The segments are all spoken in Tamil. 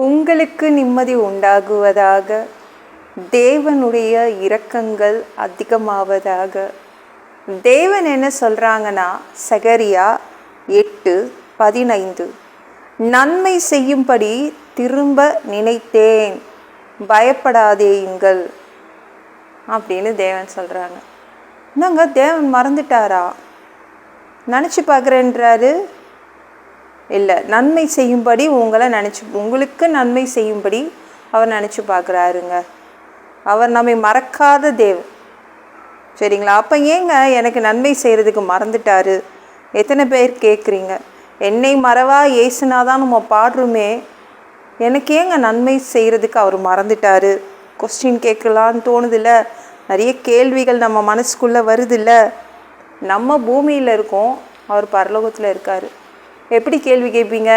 உங்களுக்கு நிம்மதி உண்டாகுவதாக. தேவனுடைய இரக்கங்கள் அதிகமாவதாக. தேவன் என்ன சொல்கிறாங்கன்னா, சகரியா 8:15, நன்மை செய்யும்படி திரும்ப நினைத்தேன், பயப்படாதேயுங்கள் அப்படின்னு தேவன் சொல்கிறாங்க. என்னங்க தேவன் மறந்துட்டாரா? நினச்சி பார்க்குறேன்றாரு. இல்லை, நன்மை செய்யும்படி உங்களுக்கு நன்மை செய்யும்படி அவர் நினச்சி பார்க்குறாருங்க. அவர் நம்மை மறக்காத தேவன். சரிங்களா? அப்போ ஏங்க எனக்கு நன்மை செய்கிறதுக்கு மறந்துட்டாரு? எத்தனை பேர் கேட்குறீங்க? என்னை மறவா ஏசுனாதான் நம்ம பாடுறோமே, எனக்கு ஏங்க நன்மை செய்கிறதுக்கு அவர் மறந்துட்டாரு? கொஸ்டின் கேட்கலான்னு தோணுதில்ல? நிறைய கேள்விகள் நம்ம மனசுக்குள்ளே வருதில்ல? நம்ம பூமியில் இருக்கோம், அவர் பரலோகத்தில் இருக்கார். எப்படி கேள்வி கேட்பீங்க?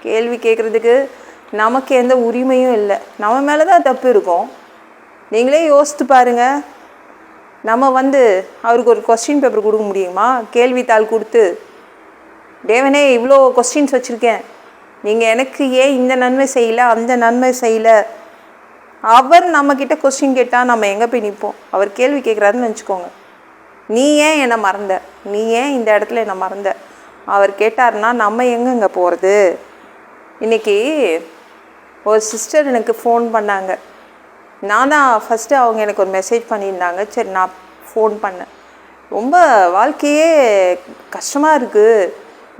கேள்வி கேட்குறதுக்கு நமக்கு எந்த உரிமையும் இல்லை. நம்ம மேலே தான் தப்பு இருக்கும். நீங்களே யோசித்து பாருங்கள். நம்ம அவருக்கு ஒரு கொஸ்டின் பேப்பர் கொடுக்க முடியுமா? கேள்வித்தாள் கொடுத்து, தேவனே இவ்வளோ கொஸ்டின்ஸ் வச்சுருக்கேன், நீங்கள் எனக்கு ஏன் இந்த நன்மை செய்யலை, அந்த நன்மை செய்யலை? அவர் நம்மக்கிட்ட கொஸ்டின் கேட்டால் நம்ம எங்கே போய் நிற்போம்? அவர் கேள்வி கேட்குறாருன்னு நினச்சிக்கோங்க. நீ ஏன் என்னை மறந்த, நீ ஏன் இந்த இடத்துல என்னை மறந்த, அவர் கேட்டார்னா நம்ம எங்கெங்கே போகிறது? இன்றைக்கி ஒரு சிஸ்டர் எனக்கு ஃபோன் பண்ணாங்க. நான் தான் ஃபஸ்ட்டு அவங்க எனக்கு ஒரு மெசேஜ் பண்ணியிருந்தாங்க. சரி, நான் ஃபோன் பண்ணேன். ரொம்ப வாழ்க்கையே கஷ்டமாக இருக்குது,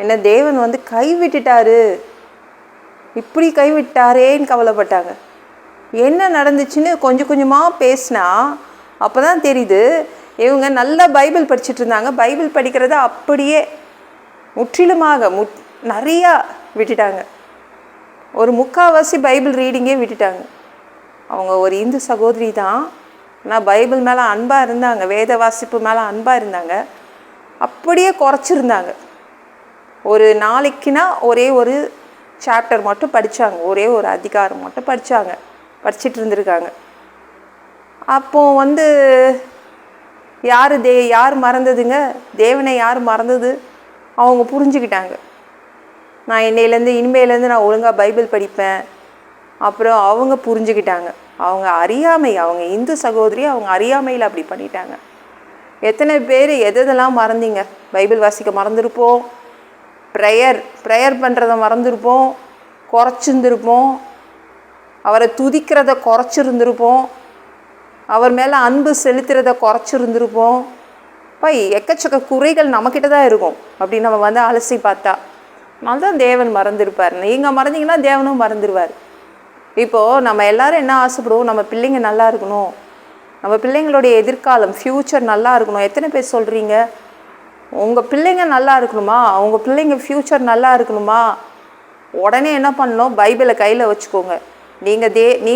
என்ன தேவன் கைவிட்டுட்டாரு, இப்படி கைவிட்டாரேன்னு கவலைப்பட்டாங்க. என்ன நடந்துச்சுன்னு கொஞ்சம் கொஞ்சமாக பேசினா அப்போ தான் தெரியுது, இவங்க நல்லா பைபிள் படிச்சுட்டு இருந்தாங்க. பைபிள் படிக்கிறத அப்படியே முற்றிலுமாக நிறையா விட்டுட்டாங்க. ஒரு 3/4 பைபிள் ரீடிங்கே விட்டுட்டாங்க. அவங்க ஒரு இந்து சகோதரி தான், ஆனால் பைபிள் மேலே அன்பாக இருந்தாங்க, வேத வாசிப்பு மேலே அன்பாக இருந்தாங்க. அப்படியே குறைச்சிருந்தாங்க. ஒரு நாளைக்குன்னா ஒரே ஒரு சாப்டர் மட்டும் படித்தாங்க, ஒரே ஒரு அதிகாரம் மட்டும் படிச்சுட்டு இருந்திருக்காங்க. அப்போது யார் மறந்ததுங்க? தேவனை யார் மறந்தது? அவங்க புரிஞ்சுக்கிட்டாங்க. நான் இனிமேலேருந்து நான் ஒழுங்காக பைபிள் படிப்பேன். அப்புறம் அவங்க புரிஞ்சுக்கிட்டாங்க. அவங்க அறியாமை, அவங்க இந்து சகோதரி, அவங்க அறியாமையில் அப்படி பண்ணிட்டாங்க. எத்தனை பேர் எதெல்லாம் மறந்தீங்க? பைபிள் வாசிக்க மறந்துருப்போம், ப்ரேயர் பண்ணுறதை மறந்துருப்போம், குறைச்சிருந்துருப்போம், அவரை துதிக்கிறத குறைச்சிருந்துருப்போம், அவர் மேலே அன்பு செலுத்துறத குறைச்சிருந்துருப்போம். எக்கச்சக்க குறைகள் நம்மக்கிட்ட தான் இருக்கும். அப்படி நம்ம அலசி பார்த்தா அதனால்தான் தேவன் மறந்துருப்பார். நீங்கள் மறந்தீங்கன்னா தேவனும் மறந்துடுவார். இப்போது நம்ம எல்லோரும் என்ன ஆசைப்படுவோம்? நம்ம பிள்ளைங்க நல்லா இருக்கணும், நம்ம பிள்ளைங்களுடைய எதிர்காலம் ஃப்யூச்சர் நல்லா இருக்கணும். எத்தனை பேர் சொல்கிறீங்க உங்கள் பிள்ளைங்க நல்லா இருக்கணுமா, உங்கள் பிள்ளைங்க ஃப்யூச்சர் நல்லா இருக்கணுமா? உடனே என்ன பண்ணணும்? பைபிளை கையில் வச்சுக்கோங்க.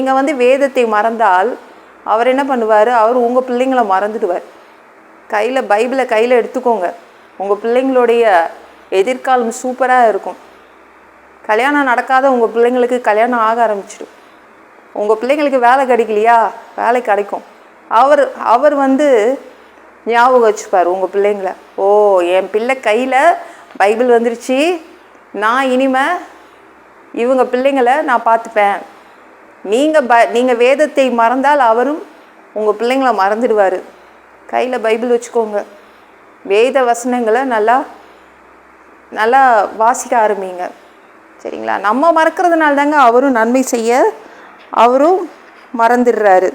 நீங்கள் வேதத்தை மறந்தால் அவர் என்ன பண்ணுவார்? அவர் உங்கள் பிள்ளைங்களை மறந்துடுவார். பைபிளை கையில் எடுத்துக்கோங்க. உங்கள் பிள்ளைங்களுடைய எதிர்காலம் சூப்பராக இருக்கும். கல்யாணம் நடக்காத உங்கள் பிள்ளைங்களுக்கு கல்யாணம் ஆக ஆரம்பிச்சிடும். உங்கள் பிள்ளைங்களுக்கு வேலை கிடைக்கலையா, வேலை கிடைக்கும். அவர் ஞாபகம் வச்சுப்பார் உங்கள் பிள்ளைங்கள. ஓ, என் பிள்ளை கையில் பைபிள் வந்துருச்சு, நான் இனிமேல் இவங்க பிள்ளைங்களை நான் பார்த்துப்பேன். நீங்கள் வேதத்தை மறந்தால் அவரும் உங்கள் பிள்ளைங்களை மறந்துடுவார். கையில் பைபிள் வச்சுக்கோங்க. வேத வசனங்களை நல்லா வாசிக்க ஆரம்பிங்க. சரிங்களா? நம்ம மறக்கிறதுனால தாங்க அவரும் நன்மை செய்ய அவரும் மறந்துடுறாரு.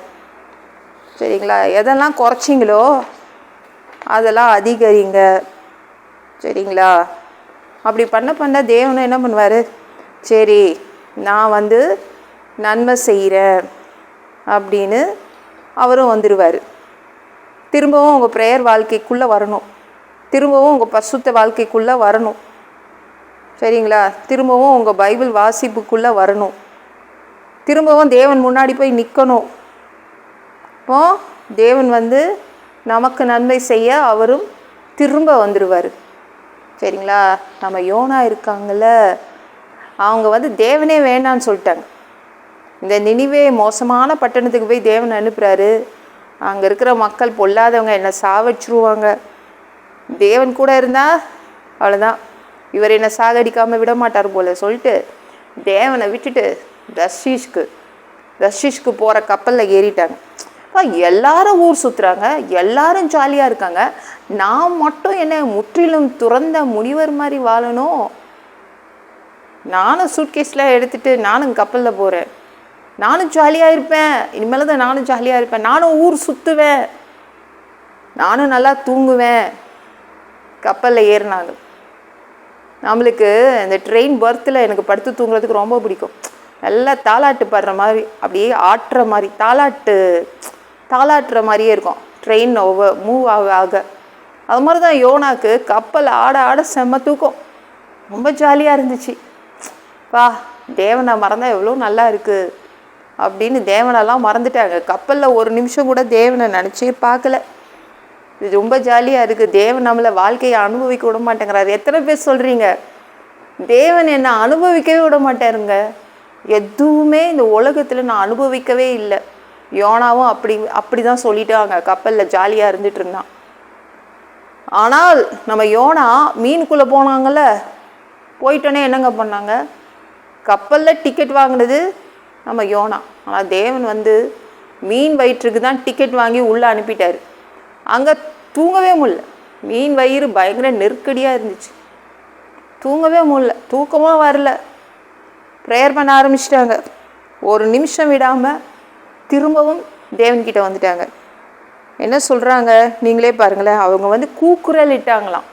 சரிங்களா? எதெல்லாம் குறைச்சிங்களோ அதெல்லாம் அதிகரிங்க. சரிங்களா? அப்படி பண்ண தேவனை என்ன பண்ணுவார்? சரி, நான் நன்மை செய்கிறேன் அப்படின்னு அவரும் வந்துடுவார். திரும்பவும் உங்கள் ப்ரேயர் வாழ்க்கைக்குள்ளே வரணும், திரும்பவும் உங்கள் பரிசுத்த வாழ்க்கைக்குள்ளே வரணும். சரிங்களா? திரும்பவும் உங்கள் பைபிள் வாசிப்புக்குள்ளே வரணும், திரும்பவும் தேவன் முன்னாடி போய் நிற்கணும். இப்போது தேவன் நமக்கு நன்மை செய்ய அவரும் திரும்ப வந்துடுவார். சரிங்களா? நம்ம யோனா இருக்காங்கள்ல, அவங்க தேவனே வேண்டான்னு சொல்லிட்டாங்க. இந்த நினிவே மோசமான பட்டணத்துக்கு போய் தேவன் அனுப்புகிறாரு. அங்கே இருக்கிற மக்கள் பொல்லாதவங்க, என்னை சாவடிச்சிருவாங்க, தேவன் கூட இருந்தால் அவ்வளோதான், இவர் என்னை சாகடிக்காமல் விட மாட்டார் போல சொல்லிட்டு தேவனை விட்டுட்டு தர்ஷீஷ்க்கு போகிற கப்பலில் ஏறிட்டாங்க. எல்லாரும் ஊர் சுற்றுறாங்க, எல்லாரும் ஜாலியாக இருக்காங்க. நான் மட்டும் என்ன முற்றிலும் துறந்த முனிவர் மாதிரி வாழணும்? நானும் சூட்கேஸில் எடுத்துகிட்டு நானும் கப்பலில் போகிறேன், நானும் ஜாலியாக இருப்பேன், இனிமேல் தான் நானும் ஜாலியாக இருப்பேன், நானும் ஊர் சுற்றுவேன், நானும் நல்லா தூங்குவேன். கப்பலில் ஏறினாங்க. நம்மளுக்கு இந்த ட்ரெயின் பர்த்தில் எனக்கு படுத்து தூங்குறதுக்கு ரொம்ப பிடிக்கும். நல்லா தாலாட்டு பாடுற மாதிரி, அப்படியே ஆட்டுற மாதிரி, தாலாட்டுற மாதிரியே இருக்கும் ட்ரெயின் மூவ் ஆக. அது மாதிரி தான் யோனாக்கு கப்பல் ஆட ஆட செம்ம தூக்கம், ரொம்ப ஜாலியாக இருந்துச்சு. தேவனை மறந்தால் எவ்வளோ நல்லா இருக்குது அப்படின்னு தேவனெல்லாம் மறந்துட்டாங்க. கப்பலில் ஒரு நிமிஷம் கூட தேவனை நினச்சே பார்க்கல. இது ரொம்ப ஜாலியாக இருக்குது, தேவன் நம்மளை வாழ்க்கையை அனுபவிக்க விட மாட்டேங்கிறாரு. எத்தனை பேர் சொல்கிறீங்க தேவன் என்னை அனுபவிக்கவே விட மாட்டாருங்க? எதுவுமே இந்த உலகத்தில் நான் அனுபவிக்கவே இல்லை. யோனாவும் அப்படி தான் சொல்லிட்டாங்க, கப்பலில் ஜாலியாக இருந்துட்டு இருந்தான். ஆனால் நம்ம யோனா மீனுக்குள்ளே போனாங்கள்ல, போயிட்டோன்னே என்னங்க பண்ணாங்க? கப்பலில் டிக்கெட் வாங்கினது நம்ம யோனா. ஆனால் தேவன் மீன் வயிற்றுக்கு தான் டிக்கெட் வாங்கி உள்ளே அனுப்பிட்டார். அங்கே தூங்கவே முடியல, மீன் வயிறு பயங்கர நெருக்கடியாக இருந்துச்சு, தூங்கவே முடியல, தூக்கமாக வரல. ப்ரேயர் பண்ண ஆரம்பிச்சிட்டாங்க. ஒரு நிமிஷம் விடாமல் திரும்பவும் தேவன்கிட்ட வந்துட்டாங்க. என்ன சொல்கிறாங்க நீங்களே பாருங்களேன். அவங்க கூக்குரல் இட்டாங்களாம்,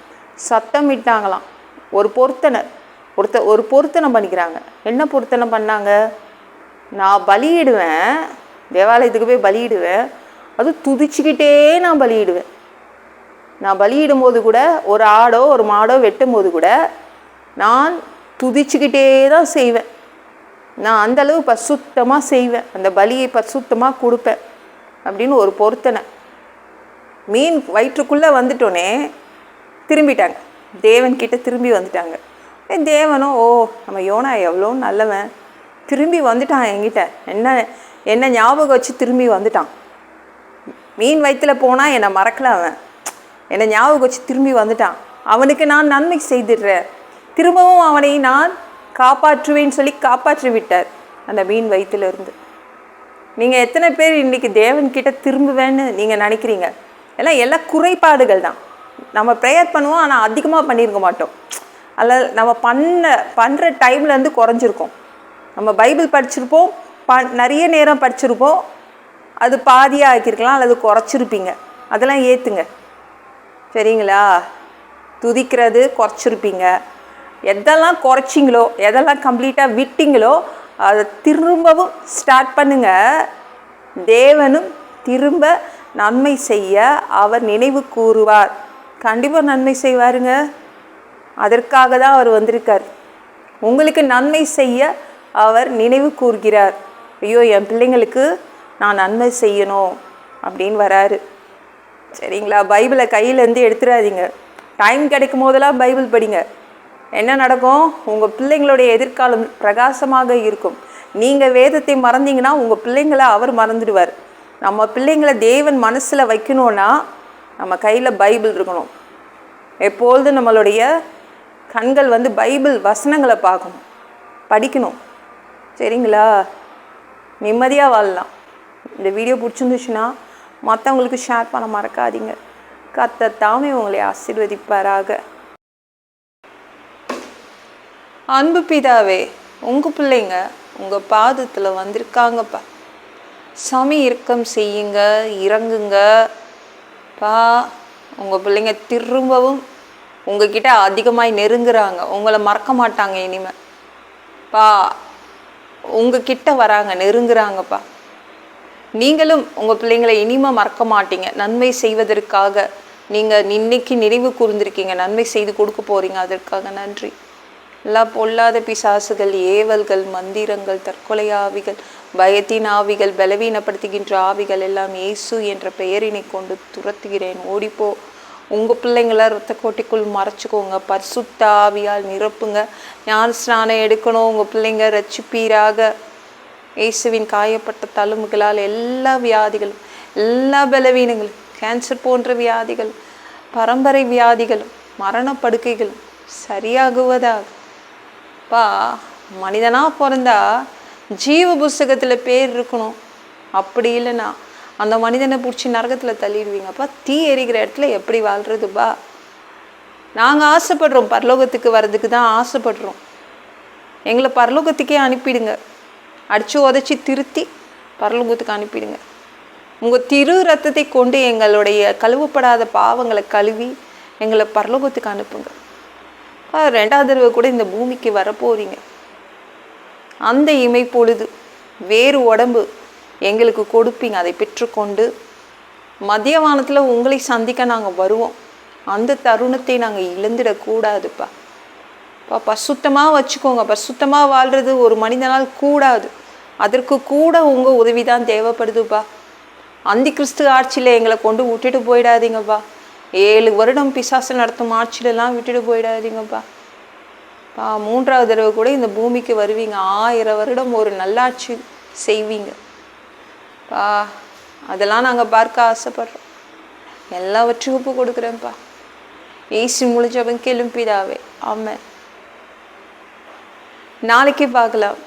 சத்தம் இட்டாங்களாம். ஒரு பொருத்தனை பண்ணிக்கிறாங்க. என்ன பொருத்தனை பண்ணாங்க? நான் பலியிடுவேன், தேவாலயத்துக்கு போய் பலியிடுவேன், அது துதிச்சுக்கிட்டே நான் பலியிடுவேன். நான் பலியிடும் போது கூட, ஒரு ஆடோ ஒரு மாடோ வெட்டும் போது கூட நான் துதிச்சுக்கிட்டே தான் செய்வேன். நான் அந்தளவு பரிசுத்தமாக செய்வேன், அந்த பலியை பரிசுத்தமாக கொடுப்பேன் அப்படின்னு ஒரு பொருத்தனை. மீன் வயிற்றுக்குள்ளே வந்துட்டோன்னே திரும்பிட்டாங்க, தேவன்கிட்ட திரும்பி வந்துட்டாங்க. தேவனும் நம்ம யோனா எவ்வளோ நல்லவன், திரும்பி வந்துட்டான் என்கிட்ட, என்ன ஞாபகம் வச்சு திரும்பி வந்துட்டான். மீன் வயிற்றில் போனால் என்னை மறக்கல, அவன் என்னை ஞாபகம் வச்சு திரும்பி வந்துட்டான். அவனுக்கு நான் நன்மை செய்துடுறேன், திரும்பவும் அவனை நான் காப்பாற்றுவேன்னு சொல்லி காப்பாற்றி விட்டார் அந்த மீன் வயிற்றிலிருந்து. நீங்கள் எத்தனை பேர் இன்றைக்கி தேவன்கிட்ட திரும்புவேன்னு நீங்கள் நினைக்கிறீங்க? எல்லாம் குறைபாடுகள் தான். நம்ம ப்ரேயர் பண்ணுவோம், ஆனால் அதிகமாக பண்ணியிருக்க மாட்டோம். அல்ல நம்ம பண்ணுற டைம்லேருந்து குறைஞ்சிருக்கோம். நம்ம பைபிள் படிச்சிருப்போம், நிறைய நேரம் படிச்சிருப்போம், அது பாதியாக ஆக்கியிருக்கலாம் அல்லது குறைச்சிருப்பீங்க. அதெல்லாம் ஏற்றுங்க, சரிங்களா? துதிக்கிறது குறைச்சிருப்பீங்க. எதெல்லாம் குறைச்சிங்களோ, எதெல்லாம் கம்ப்ளீட்டாக விட்டிங்களோ அதை திரும்பவும் ஸ்டார்ட் பண்ணுங்க. தேவனும் திரும்ப நன்மை செய்ய அவர் நினைவு கூறுவார். கண்டிப்பாக நன்மை செய்வாருங்க. அதற்காக தான் அவர் வந்திருக்கார். உங்களுக்கு நன்மை செய்ய அவர் நினைவு கூறுகிறார். ஐயோ, என் பிள்ளைங்களுக்கு நான் நன்மை செய்யணும் அப்படின்னு வராரு, சரிங்களா? பைபிளை கையிலேருந்து எடுத்துடாதீங்க. டைம் கிடைக்கும் போதெல்லாம் பைபிள் படிங்க. என்ன நடக்கும்? உங்கள் பிள்ளைங்களுடைய எதிர்காலம் பிரகாசமாக இருக்கும். நீங்கள் வேதத்தை மறந்தீங்கன்னா உங்கள் பிள்ளைங்களை அவர் மறந்துடுவார். நம்ம பிள்ளைங்களை தேவன் மனசில் வைக்கணுன்னா நம்ம கையில் பைபிள் இருக்கணும். எப்பொழுதும் நம்மளுடைய கண்கள் பைபிள் வசனங்களை பார்க்கணும், படிக்கணும், சரிங்களா? நிம்மதியாக வாழலாம். இந்த வீடியோ பிடிச்சிருந்துச்சுன்னா மற்றவங்களுக்கு ஷேர் பண்ண மறக்காதீங்க. கர்த்தர் தாமே உங்களை ஆசீர்வதிப்பாராக. அன்பு பிதாவே, உங்கள் பிள்ளைங்க உங்கள் பாதத்தில் வந்திருக்காங்கப்பா. சாமி இரக்கம் செய்யுங்க, இறங்குங்க பா. உங்கள் பிள்ளைங்க திரும்பவும் உங்ககிட்ட அதிகமாக நெருங்குறாங்க, உங்களை மறக்க மாட்டாங்க இனிமேல் பா. உங்ககிட்ட வராங்க, நெருங்குறாங்கப்பா. நீங்களும் உங்கள் பிள்ளைங்களை இனிமேல் மறக்க மாட்டீங்க. நன்மை செய்வதற்காக நீங்கள் இன்னைக்கு நினைவு கூர்ந்திருக்கீங்க, நன்மை செய்து கொடுக்க போகிறீங்க. அதற்காக நன்றி. எல்லா பொல்லாத பிசாசுகள், ஏவல்கள், மந்திரங்கள், தற்கொலை ஆவிகள், பயத்தின் ஆவிகள், பலவீனப்படுத்துகின்ற ஆவிகள் எல்லாம் இயேசு என்ற பெயரினை கொண்டு துரத்துகிறேன். ஓடிப்போ. உங்கள் பிள்ளைங்கள இரத்த கோட்டைக்குள் மறைச்சிக்கோங்க, பரிசுத்த ஆவியால் நிரப்புங்க. ஞான ஸ்நானம் எடுக்கணும் உங்கள் பிள்ளைங்க, ரட்சிப்பீராக. இயேசுவின் காயப்பட்ட தழும்புகளால் எல்லா வியாதிகளும், எல்லா பலவீனங்களும், கேன்சர் போன்ற வியாதிகள், பரம்பரை வியாதிகளும், மரணப்படுக்கைகளும் சரியாகுவதாக பா. மனிதனாக பிறந்தா ஜீவ புஸ்தகத்தில் பேர் இருக்கணும். அப்படி இல்லைன்னா அந்த மனிதனை பிடிச்சி நரகத்தில் தள்ளிடுவீங்கப்பா. தீ எரிகிற இடத்துல எப்படி வாழ்கிறதுப்பா? நாங்கள் ஆசைப்படுறோம், பரலோகத்துக்கு வர்றதுக்கு தான் ஆசைப்படுறோம். எங்களை பரலோகத்துக்கே அனுப்பிடுங்க. அடித்து உதச்சி திருத்தி பரலோகத்துக்கு அனுப்பிடுங்க. உங்கள் திரு ரத்தத்தை கொண்டு எங்களுடைய கழுவப்படாத பாவங்களை கழுவி எங்களை பரலோகத்துக்கு அனுப்புங்க. 2வது தடவை கூட இந்த பூமிக்கு வரப்போறீங்க. அந்த இமை பொழுது வேறு உடம்பு எங்களுக்கு கொடுப்பீங்க. அதை பெற்றுக்கொண்டு மத்தியவானத்தில் உங்களை சந்திக்க நாங்கள் வருவோம். அந்த தருணத்தை நாங்கள் இழந்துடக்கூடாதுப்பா. பரிசுத்தமாக வச்சுக்கோங்க. பரிசுத்தமாக வாழ்கிறது ஒரு மனிதனால் கூடாது. அதற்கு கூட உங்கள் உதவி தான் தேவைப்படுதுப்பா. அந்தி கிறிஸ்து ஆட்சியில் எங்களை கொண்டு விட்டுட்டு போயிடாதீங்கப்பா. 7 வருடம் பிசாசு நடத்தும் ஆட்சியிலலாம் விட்டுட்டு போயிடாதீங்கப்பா. 3வது தடவை கூட இந்த பூமிக்கு வருவீங்க. 1000 வருடம் ஒரு நல்லாட்சி செய்வீங்க. அதெல்லாம் நாங்கள் பார்க்க ஆசைப்படுறோம். எல்லாவற்றுக்கும் ஒப்பு கொடுக்குறேன்ப்பா. ஏசு முழிச்சவன் கேளும் பிதாவே. ஆமென். நாளைக்கு பார்க்கலாம்.